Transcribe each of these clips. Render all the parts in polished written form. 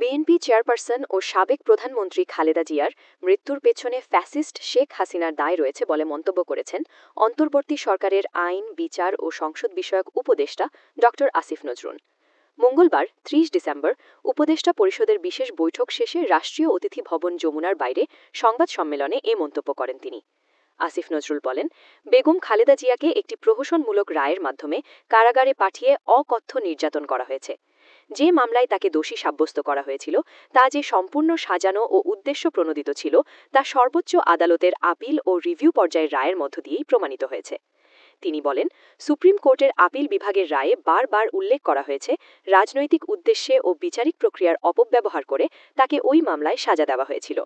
BNP chairperson ও সাবেক প্রধানমন্ত্রী খালেদা জিয়ার মৃত্যুর পেছনে ফ্যাসিস্ট শেখ হাসিনার দায় রয়েছে বলে মন্তব্য করেছেন অন্তর্বর্তী সরকারের আইন, বিচার ও সংসদ বিষয়ক উপদেষ্টা ড আসিফ নজরুল। মঙ্গলবার ৩০ ডিসেম্বর উপদেষ্টা পরিষদের বিশেষ বৈঠক শেষে রাষ্ট্রীয় অতিথি ভবন যমুনার বাইরে সংবাদ সম্মেলনে এ মন্তব্য করেন তিনি। আসিফ নজরুল বলেন, বেগম খালেদা জিয়াকে একটি প্রহসনমূলক রায়ের মাধ্যমে কারাগারে পাঠিয়ে অকথ্য নির্যাতন করা হয়েছে। যে মামলায় তাকে দোষী সাব্যস্ত করা হয়েছিল তা যে সম্পূর্ণ সাজানো ও উদ্দেশ্য প্রণোদিত ছিল তা সর্বোচ্চ আদালতের আপিল ও রিভিউ পর্যায়ের রায়ের মধ্য দিয়েই প্রমাণিত হয়েছে। তিনি বলেন, সুপ্রিম কোর্টের আপিল বিভাগের রায়ে বারবার উল্লেখ করা হয়েছে রাজনৈতিক উদ্দেশ্যে ও বিচারিক প্রক্রিয়ার অপব্যবহার করে তাকে ওই মামলায় সাজা দেওয়া হয়েছিল।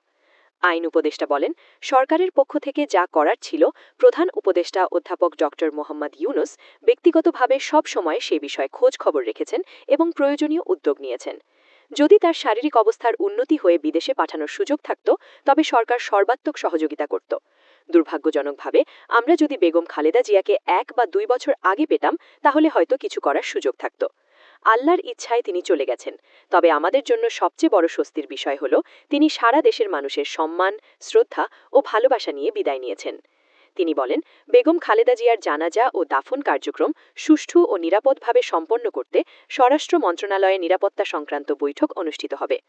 আইন উপদেষ্টা বলেন, সরকারের পক্ষ থেকে যা করার ছিল প্রধান উপদেষ্টা অধ্যাপক ড মোহাম্মদ ইউনুস ব্যক্তিগতভাবে সব সময় সে বিষয়ে খোঁজ খবর রেখেছেন এবং প্রয়োজনীয় উদ্যোগ নিয়েছেন। যদি তার শারীরিক অবস্থার উন্নতি হয়ে বিদেশে পাঠানোর সুযোগ থাকত তবে সরকার সর্বাত্মক সহযোগিতা করত। দুর্ভাগ্যজনকভাবে আমরা যদি বেগম খালেদা জিয়াকে ১ বা ২ বছর আগে পেতাম তাহলে হয়তো কিছু করার সুযোগ থাকত। আল্লাহর ইচ্ছায় তিনি চলে গেছেন। তবে আমাদের জন্য সবচেয়ে বড় স্বস্তির বিষয় হল তিনি সারা দেশের মানুষের সম্মান, শ্রদ্ধা ও ভালোবাসা নিয়ে বিদায় নিয়েছেন। তিনি বলেন, বেগম খালেদা জিয়ার জানাজা ও দাফন কার্যক্রম সুষ্ঠু ও নিরাপদভাবে সম্পন্ন করতে স্বরাষ্ট্র মন্ত্রণালয়ে নিরাপত্তা সংক্রান্ত বৈঠক অনুষ্ঠিত হবে।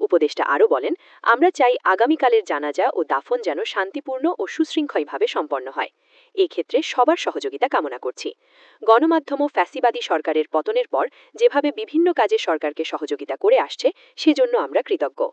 উপদেষ্টা আরও বলেন, আমরা চাই আগামীকালের জানাজা ও দাফন যেন শান্তিপূর্ণ ও সুশৃঙ্খলভাবে সম্পন্ন হয়। এই ক্ষেত্রে সবার সহযোগিতা কামনা করছি। গণমাধ্যম ও ফ্যাসিবাদী সরকারের পতনের পর যেভাবে বিভিন্ন কাজে সরকারকে সহযোগিতা করে আসছে সেজন্য আমরা কৃতজ্ঞ।